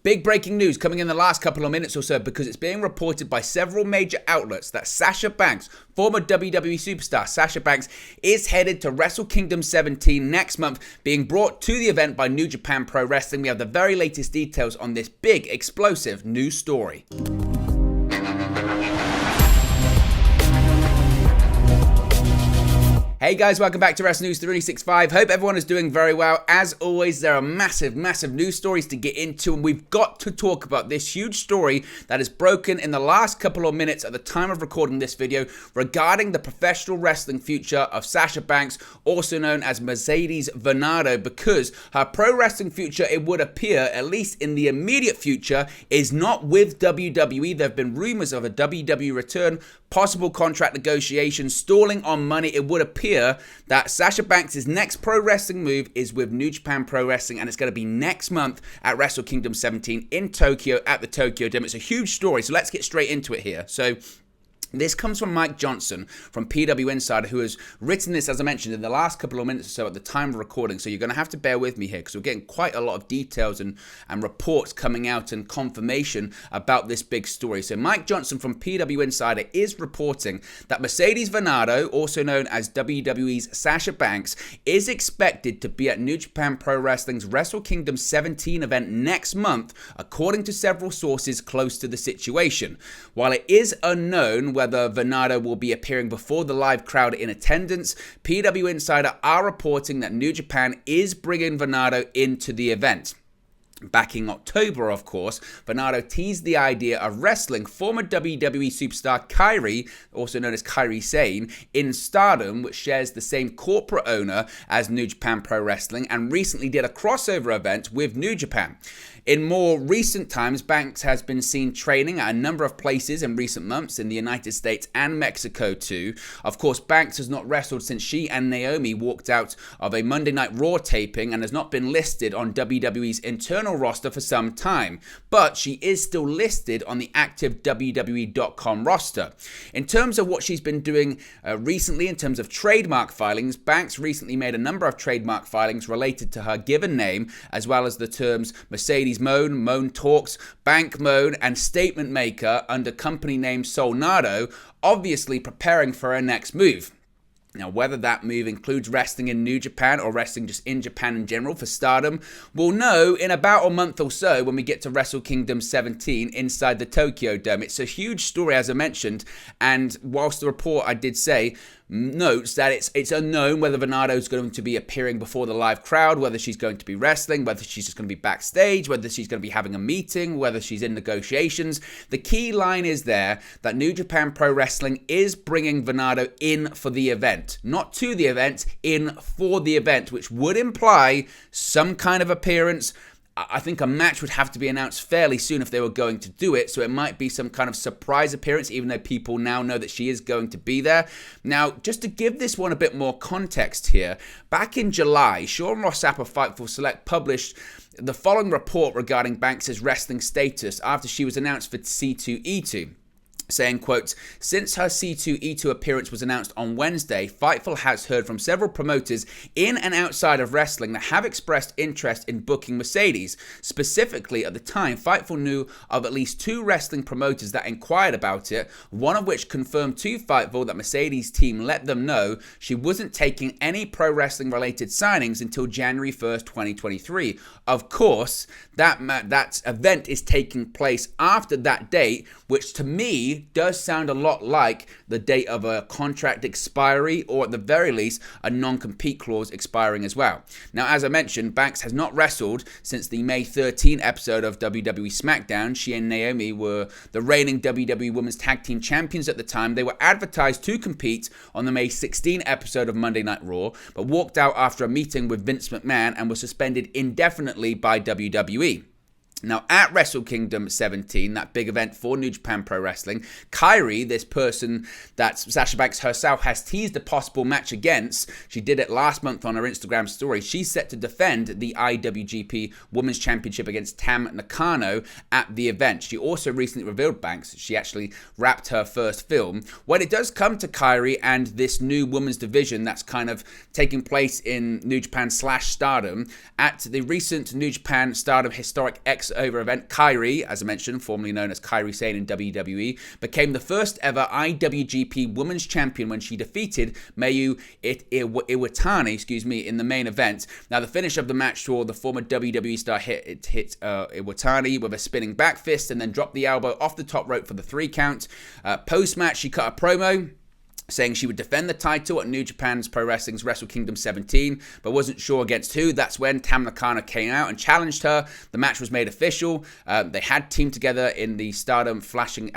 Big breaking news coming in the last couple of minutes or so, because it's being reported by several major outlets that Sasha Banks, former WWE superstar Sasha Banks, is headed to Wrestle Kingdom 17 next month, being brought to the event by New Japan Pro Wrestling. We have the very latest details on this big, explosive news story. Hey guys, welcome back to Wrestle News 365. Hope everyone is doing very well. As always, there are massive news stories to get into, and we've got to talk about this huge story that is broken in the last couple of minutes at the time of recording this video regarding the professional wrestling future of Sasha Banks, also known as Mercedes Varnado, because her pro wrestling future, it would appear, at least in the immediate future, is not with WWE. There have been rumors of a WWE return, possible contract negotiations, stalling on money. It would appear that Sasha Banks' next pro wrestling move is with New Japan Pro Wrestling, and it's going to be next month at Wrestle Kingdom 17 in Tokyo at the Tokyo Dome. It's a huge story, so let's get straight into it here. So this comes from Mike Johnson from PW Insider, who has written this, as I mentioned, in the last couple of minutes or so at the time of recording. So you're going to have to bear with me here because we're getting quite a lot of details and reports coming out and confirmation about this big story. So Mike Johnson from PW Insider is reporting that Mercedes Varnado, also known as WWE's Sasha Banks, is expected to be at New Japan Pro Wrestling's Wrestle Kingdom 17 event next month, according to several sources close to the situation. While it is unknown whether Varnado will be appearing before the live crowd in attendance, PW Insider are reporting that New Japan is bringing Varnado into the event. Back in October, of course, Varnado teased the idea of wrestling former WWE superstar Kairi, also known as Kairi Sane, in Stardom, which shares the same corporate owner as New Japan Pro Wrestling, and recently did a crossover event with New Japan. In more recent times, Banks has been seen training at a number of places in recent months in the United States and Mexico too. Of course, Banks has not wrestled since she and Naomi walked out of a Monday Night Raw taping and has not been listed on WWE's internal roster for some time, but she is still listed on the active WWE.com roster. In terms of what she's been doing recently in terms of trademark filings, Banks recently made a number of trademark filings related to her given name, as well as the terms Mercedes Moan, Moan Talks, Bank Moan, and Statement Maker under company name Solnado, obviously preparing for her next move. Now, whether that move includes wrestling in New Japan or wrestling just in Japan in general for Stardom, we'll know in about a month or so when we get to Wrestle Kingdom 17 inside the Tokyo Dome. It's a huge story, as I mentioned, and whilst the report, I did say, notes that it's unknown whether Varnado is going to be appearing before the live crowd, whether she's going to be wrestling, whether she's just going to be backstage, whether she's going to be having a meeting, whether she's in negotiations. The key line is there that New Japan Pro Wrestling is bringing Varnado in for the event. Not to the event, in for the event, which would imply some kind of appearance. I think a match would have to be announced fairly soon if they were going to do it, so it might be some kind of surprise appearance, even though people now know that she is going to be there. Now, just to give this one a bit more context here, back in July, Sean Rossap of Fightful Select published the following report regarding Banks' wrestling status after she was announced for C2E2. Saying, quote, since her C2E2 appearance was announced on Wednesday, Fightful has heard from several promoters in and outside of wrestling that have expressed interest in booking Mercedes. Specifically, at the time, Fightful knew of at least 2 wrestling promoters that inquired about it, one of which confirmed to Fightful that Mercedes' team let them know she wasn't taking any pro wrestling related signings until January 1st, 2023. Of course, that event is taking place after that date, which to me does sound a lot like the date of a contract expiry, or at the very least a non-compete clause expiring as well. Now, as I mentioned, Banks has not wrestled since the May 13 episode of WWE SmackDown. She and Naomi were the reigning WWE Women's Tag Team Champions at the time. They were advertised to compete on the May 16 episode of Monday Night Raw, but walked out after a meeting with Vince McMahon and were suspended indefinitely by WWE. Now, at Wrestle Kingdom 17, that big event for New Japan Pro Wrestling, Kairi, this person that Sasha Banks herself has teased a possible match against, she did it last month on her Instagram story. She's set to defend the IWGP Women's Championship against Tam Nakano at the event. She also recently revealed, Banks, she actually wrapped her first film. When it does come to Kairi and this new women's division that's kind of taking place in New Japan / Stardom, at the recent New Japan Stardom Historic X crossover event, Kairi, as I mentioned, formerly known as Kairi Sane in WWE, became the first ever IWGP Women's Champion when she defeated Mayu Iwatani, in the main event. Now, the finish of the match saw the former WWE star hit Iwatani with a spinning back fist and then dropped the elbow off the top rope for the 3 count. Post-match, she cut a promo saying she would defend the title at New Japan's Pro Wrestling's Wrestle Kingdom 17, but wasn't sure against who. That's when Tam Nakano came out and challenged her. The match was made official. They had teamed together in the Stardom Flashing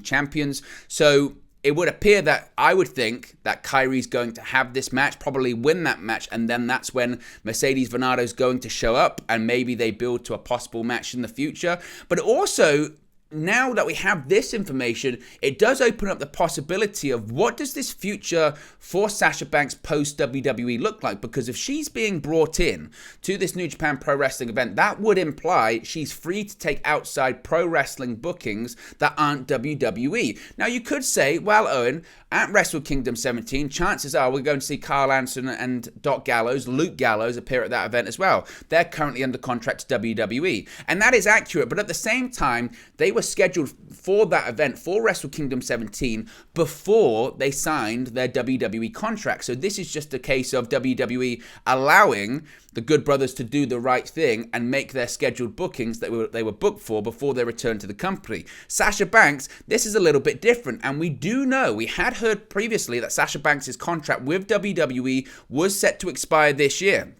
champions. So it would appear that I would think that Kairi's going to have this match, probably win that match, and then that's when Mercedes Varnado's going to show up, and maybe they build to a possible match in the future. But also, now that we have this information, it does open up the possibility of what does this future for Sasha Banks post WWE look like? Because if she's being brought in to this New Japan Pro Wrestling event, that would imply she's free to take outside pro wrestling bookings that aren't WWE. Now, you could say, well, Owen, at Wrestle Kingdom 17, chances are we're going to see Carl Anderson and Luke Gallows appear at that event as well. They're currently under contract to WWE. And that is accurate, but at the same time, they were scheduled for that event, for Wrestle Kingdom 17, before they signed their WWE contract. So this is just a case of WWE allowing the Good Brothers to do the right thing and make their scheduled bookings that they were booked for before they returned to the company. Sasha Banks, this is a little bit different, and we had heard previously that Sasha Banks' contract with WWE was set to expire this year.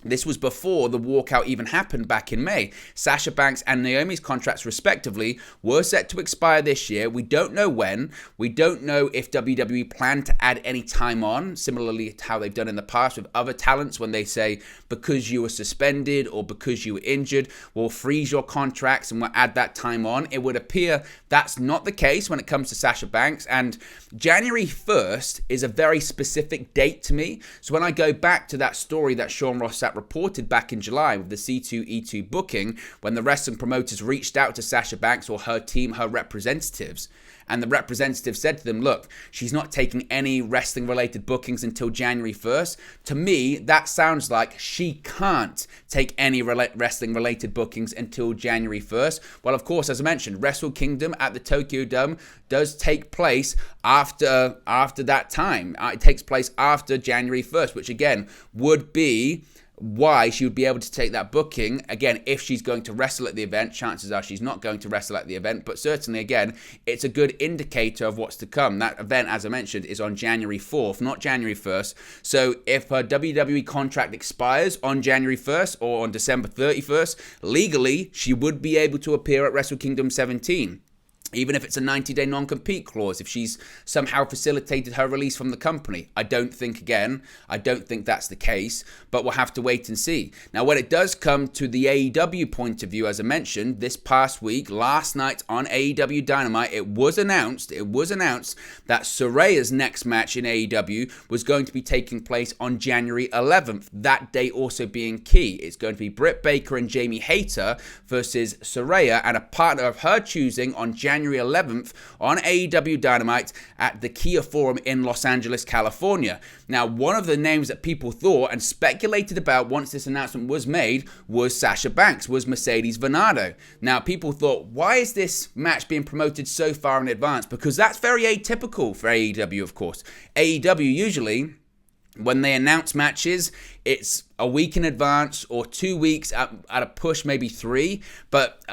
This was before the walkout even happened back in May. Sasha Banks and Naomi's contracts, respectively, were set to expire this year. We don't know when. We don't know if WWE plan to add any time on, similarly to how they've done in the past with other talents when they say, because you were suspended or because you were injured, we'll freeze your contracts and we'll add that time on. It would appear that's not the case when it comes to Sasha Banks, and January 1st is a very specific date to me. So when I go back to that story that Sean Ross reported back in July with the C2E2 booking, when the wrestling promoters reached out to Sasha Banks or her team, her representatives, and the representative said to them, look, she's not taking any wrestling related bookings until January 1st. To me, that sounds like she can't take any wrestling related bookings until January 1st. Well, of course, as I mentioned, Wrestle Kingdom at the Tokyo Dome does take place after that time. It takes place after January 1st, which again would be why she would be able to take that booking. Again, if she's going to wrestle at the event, chances are she's not going to wrestle at the event, but certainly, again, it's a good indicator of what's to come. That event, as I mentioned, is on January 4th, not January 1st. So if her WWE contract expires on January 1st or on December 31st, legally, she would be able to appear at Wrestle Kingdom 17. Even if it's a 90-day non-compete clause, if she's somehow facilitated her release from the company. I don't think that's the case, but we'll have to wait and see. Now, when it does come to the AEW point of view, as I mentioned, this past week, last night on AEW Dynamite, it was announced that Soraya's next match in AEW was going to be taking place on January 11th. That date also being key. It's going to be Britt Baker and Jamie Hayter versus Saraya and a partner of her choosing on January 11th on AEW Dynamite at the Kia Forum in Los Angeles, California. Now, one of the names that people thought and speculated about once this announcement was made was Sasha Banks, was Mercedes Varnado. Now, people thought, why is this match being promoted so far in advance? Because that's very atypical for AEW, of course. AEW usually, when they announce matches, it's a week in advance or 2 weeks at a push, maybe 3. But,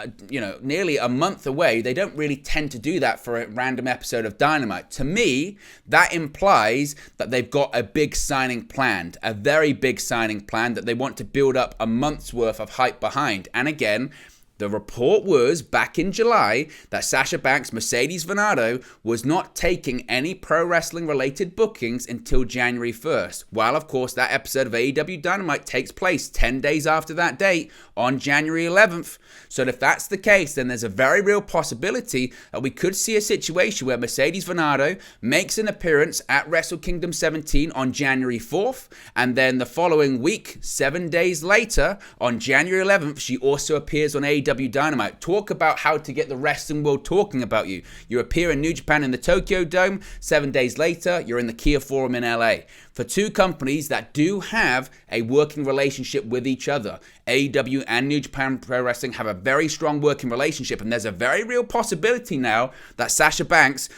nearly a month away, they don't really tend to do that for a random episode of Dynamite. To me, that implies that they've got a big signing planned, a very big signing planned that they want to build up a month's worth of hype behind. And again, the report was, back in July, that Sasha Banks, Mercedes Varnado, was not taking any pro wrestling related bookings until January 1st. While, of course, that episode of AEW Dynamite takes place 10 days after that date on January 11th. So if that's the case, then there's a very real possibility that we could see a situation where Mercedes Varnado makes an appearance at Wrestle Kingdom 17 on January 4th, and then the following week, 7 days later, on January 11th, she also appears on AEW AEW Dynamite. Talk about how to get the wrestling world talking about you. You appear in New Japan in the Tokyo Dome. 7 days later, you're in the Kia Forum in LA. For two companies that do have a working relationship with each other. AEW and New Japan Pro Wrestling have a very strong working relationship, and there's a very real possibility now that Sasha Banks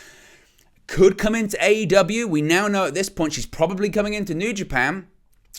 could come into AEW. We now know at this point she's probably coming into New Japan.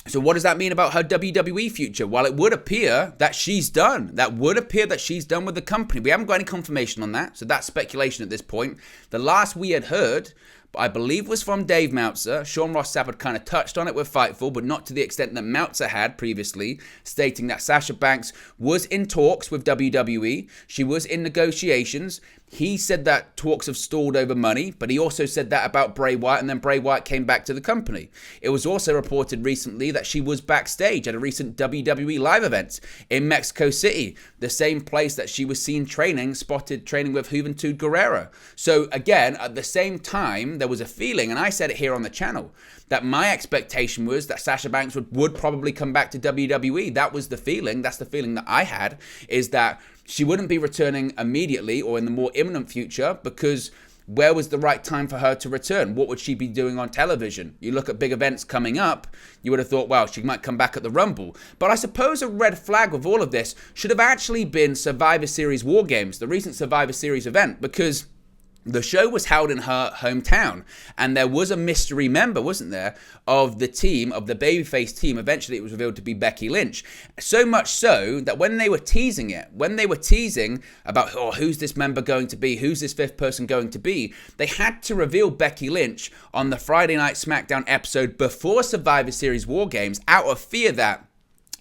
So what does that mean about her WWE future? Well, it would appear that she's done. That would appear that she's done with the company. We haven't got any confirmation on that, so that's speculation at this point. The last we had heard, I believe, was from Dave Meltzer. Sean Ross Sapp had kind of touched on it with Fightful, but not to the extent that Meltzer had previously, stating that Sasha Banks was in talks with WWE. She was in negotiations. He said that talks have stalled over money, but he also said that about Bray Wyatt, and then Bray Wyatt came back to the company. It was also reported recently that she was backstage at a recent WWE live event in Mexico City, the same place that she was seen spotted training with Juventud Guerrera. So again, at the same time, there was a feeling, and I said it here on the channel, that my expectation was that Sasha Banks would probably come back to WWE. That was the feeling. That's the feeling that I had, is that she wouldn't be returning immediately or in the more imminent future, because where was the right time for her to return? What would she be doing on television? You look at big events coming up, you would have thought, well, she might come back at the Rumble. But I suppose a red flag with all of this should have actually been Survivor Series War Games, the recent Survivor Series event, because the show was held in her hometown, and there was a mystery member, wasn't there, of the team, of the babyface team. Eventually it was revealed to be Becky Lynch. So much so that when they were teasing about, who's this member going to be, who's this fifth person going to be, they had to reveal Becky Lynch on the Friday Night SmackDown episode before Survivor Series War Games, out of fear that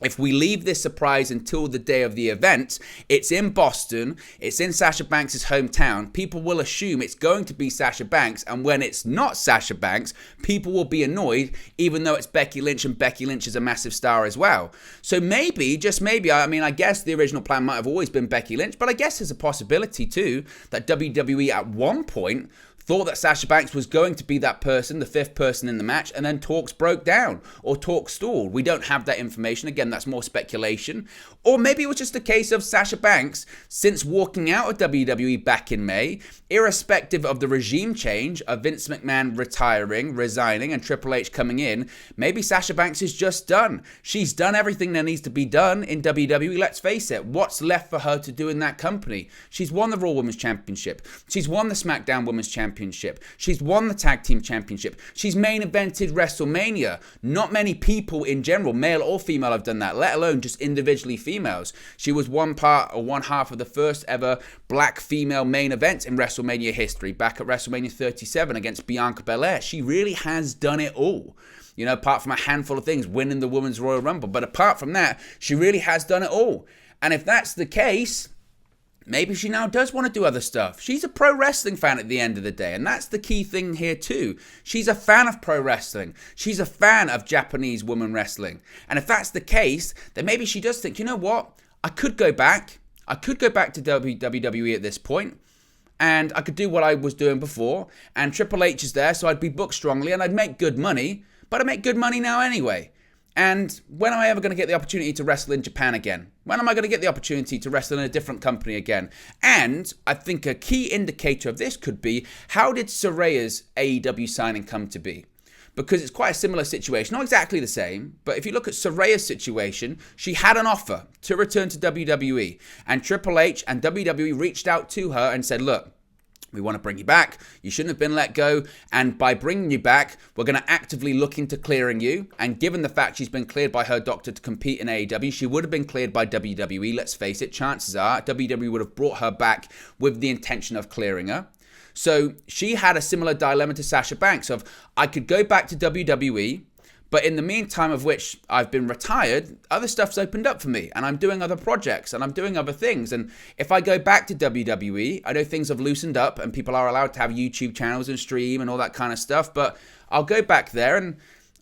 if we leave this surprise until the day of the event, it's in Boston, it's in Sasha Banks' hometown, people will assume it's going to be Sasha Banks, and when it's not Sasha Banks, people will be annoyed, even though it's Becky Lynch, and Becky Lynch is a massive star as well. So maybe, just maybe, I guess the original plan might have always been Becky Lynch, but I guess there's a possibility too that WWE at one point thought that Sasha Banks was going to be that person, the fifth person in the match, and then talks broke down or talks stalled. We don't have that information. Again, that's more speculation. Or maybe it was just a case of Sasha Banks, since walking out of WWE back in May, irrespective of the regime change of Vince McMahon retiring, resigning, and Triple H coming in, maybe Sasha Banks is just done. She's done everything that needs to be done in WWE. Let's face it, what's left for her to do in that company? She's won the Raw Women's Championship. She's won the SmackDown Women's Championship. She's won the Tag Team Championship. She's main evented WrestleMania. Not many people in general, male or female, have done that, let alone just individually females. She was one half of the first ever black female main event in WrestleMania history, back at WrestleMania 37 against Bianca Belair. She really has done it all. You know, apart from a handful of things, winning the Women's Royal Rumble. But apart from that, she really has done it all. And if that's the case, maybe she now does want to do other stuff. She's a pro wrestling fan at the end of the day, and that's the key thing here too. She's a fan of pro wrestling. She's a fan of Japanese women wrestling. And if that's the case, then maybe she does think, you know what? I could go back. I could go back to WWE at this point, and I could do what I was doing before, and Triple H is there, so I'd be booked strongly, and I'd make good money, but I make good money now anyway. And when am I ever going to get the opportunity to wrestle in Japan again? When am I going to get the opportunity to wrestle in a different company again? And I think a key indicator of this could be, how did Soraya's AEW signing come to be? Because it's quite a similar situation. Not exactly the same, but if you look at Soraya's situation, she had an offer to return to WWE. And Triple H and WWE reached out to her and said, look, we want to bring you back. You shouldn't have been let go. And by bringing you back, we're going to actively look into clearing you. And given the fact she's been cleared by her doctor to compete in AEW, she would have been cleared by WWE. Let's face it, chances are WWE would have brought her back with the intention of clearing her. So she had a similar dilemma to Sasha Banks of, I could go back to WWE, but in the meantime of which I've been retired, other stuff's opened up for me, and I'm doing other projects, and I'm doing other things. And if I go back to WWE, I know things have loosened up, and people are allowed to have YouTube channels and stream and all that kind of stuff, but I'll go back there, and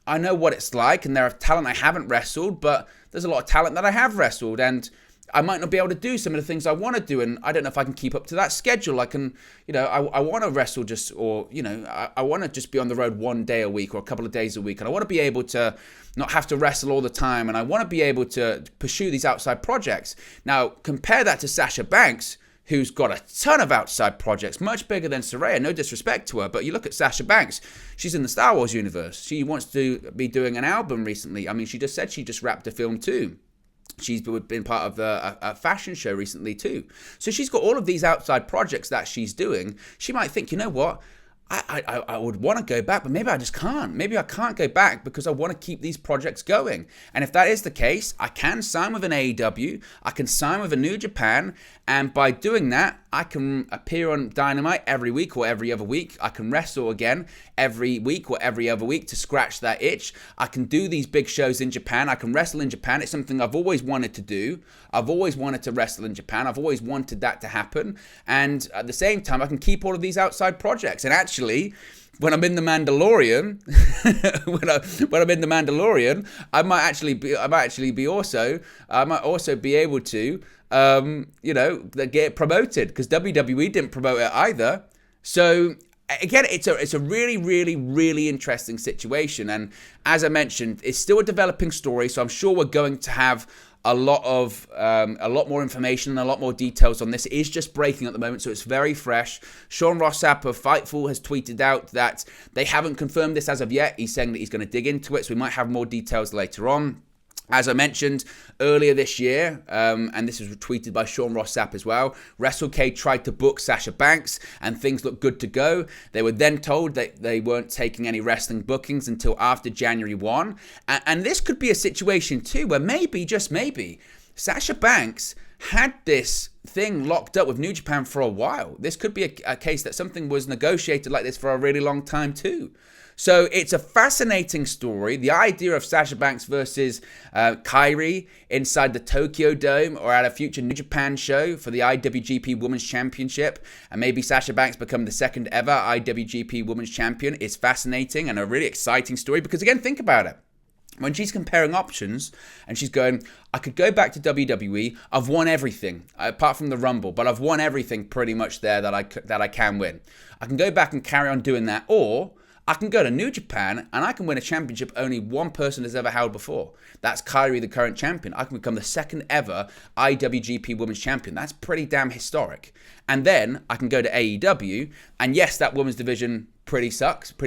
I know what it's like, and there are talent I haven't wrestled, but there's a lot of talent that I have wrestled, and I might not be able to do some of the things I want to do, and I don't know if I can keep up to that schedule. I can, I want to wrestle I want to just be on the road one day a week or a couple of days a week, and I want to be able to not have to wrestle all the time, and I want to be able to pursue these outside projects. Now, compare that to Sasha Banks, who's got a ton of outside projects, much bigger than Saraya. No disrespect to her, but you look at Sasha Banks, she's in the Star Wars universe. She wants to be doing an album recently. I mean, she just said she just wrapped a film too. She's been part of a fashion show recently too. So she's got all of these outside projects that she's doing. She might think, you know what? I would want to go back, but maybe I just can't. Maybe I can't go back because I want to keep these projects going. And if that is the case, I can sign with an AEW, I can sign with a New Japan, and by doing that, I can appear on Dynamite every week or every other week. I can wrestle again every week or every other week to scratch that itch. I can do these big shows in Japan. I can wrestle in Japan. It's something I've always wanted to do. I've always wanted to wrestle in Japan. I've always wanted that to happen. And at the same time, I can keep all of these outside projects. And actually, when I'm in the Mandalorian, I might also be able to, get promoted, because WWE didn't promote it either. So again, it's a really, really, really interesting situation. And as I mentioned, it's still a developing story. So I'm sure we're going to have a lot more information and a lot more details on this. It is just breaking at the moment, so it's very fresh. Sean Rossap of Fightful has tweeted out that they haven't confirmed this as of yet. He's saying that he's going to dig into it, so we might have more details later on. As I mentioned earlier this year, and this was retweeted by Sean Rossap as well, WrestleK tried to book Sasha Banks and things looked good to go. They were then told that they weren't taking any wrestling bookings until after January 1. And this could be a situation too where maybe, just maybe, Sasha Banks had this thing locked up with New Japan for a while. This could be a case that something was negotiated like this for a really long time too. So it's a fascinating story. The idea of Sasha Banks versus Kairi inside the Tokyo Dome or at a future New Japan show for the IWGP Women's Championship, and maybe Sasha Banks become the second ever IWGP Women's Champion, is fascinating and a really exciting story because, again, think about it. When she's comparing options and she's going, I could go back to WWE. I've won everything apart from the Rumble, but I've won everything pretty much there that I can win. I can go back and carry on doing that, or I can go to New Japan and I can win a championship only one person has ever held before. That's Kairi, the current champion. I can become the second ever IWGP Women's Champion. That's pretty damn historic. And then I can go to AEW, and yes, that women's division pretty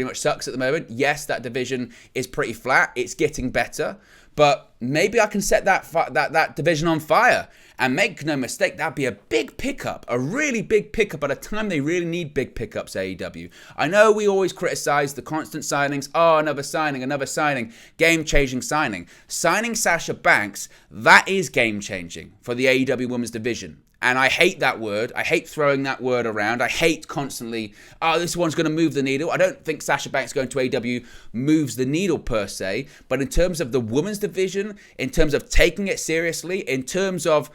much sucks at the moment. Yes, that division is pretty flat. It's getting better, but maybe I can set that division on fire. And make no mistake, that'd be a big pickup, a really big pickup at a time they really need big pickups, AEW. I know we always criticize the constant signings. Oh, another signing, game-changing signing. Signing Sasha Banks, that is game-changing for the AEW Women's Division. And I hate that word. I hate throwing that word around. I hate constantly, this one's going to move the needle. I don't think Sasha Banks going to AEW moves the needle per se. But in terms of the women's division, in terms of taking it seriously, in terms of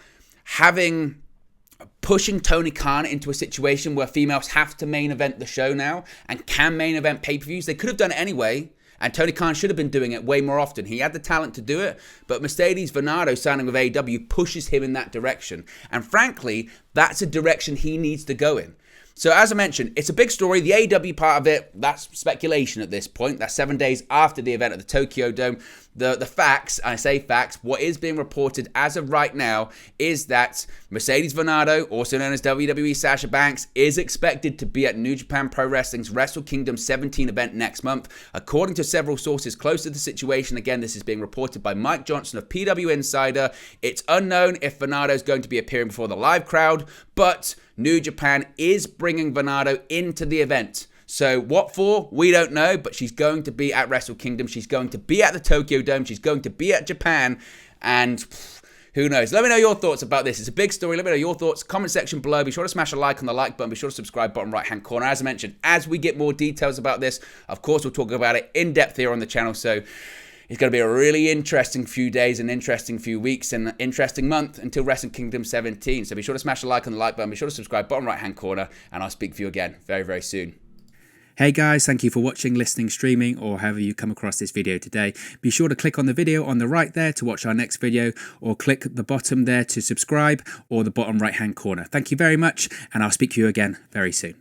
pushing Tony Khan into a situation where females have to main event the show now and can main event pay-per-views, they could have done it anyway. And Tony Khan should have been doing it way more often. He had the talent to do it, but Mercedes Varnado signing with AEW pushes him in that direction. And frankly, that's a direction he needs to go in. So as I mentioned, it's a big story. The AEW part of it, that's speculation at this point. That's 7 days after the event at the Tokyo Dome. The facts, I say facts, what is being reported as of right now is that Mercedes Varnado, also known as WWE Sasha Banks, is expected to be at New Japan Pro Wrestling's Wrestle Kingdom 17 event next month. According to several sources close to the situation, again, this is being reported by Mike Johnson of PW Insider. It's unknown if Varnado is going to be appearing before the live crowd, but New Japan is bringing Varnado into the event. So what for? We don't know, but she's going to be at Wrestle Kingdom. She's going to be at the Tokyo Dome. She's going to be at Japan. And who knows? Let me know your thoughts about this. It's a big story. Let me know your thoughts. Comment section below. Be sure to smash a like on the like button. Be sure to subscribe bottom right-hand corner. As I mentioned, as we get more details about this, of course, we'll talk about it in depth here on the channel. So it's going to be a really interesting few days, an interesting few weeks, and an interesting month until Wrestle Kingdom 17. So be sure to smash a like on the like button. Be sure to subscribe bottom right-hand corner. And I'll speak to you again very, very soon. Hey guys, thank you for watching, listening, streaming, or however you come across this video today. Be sure to click on the video on the right there to watch our next video, or click the bottom there to subscribe, or the bottom right hand corner. Thank you very much, and I'll speak to you again very soon.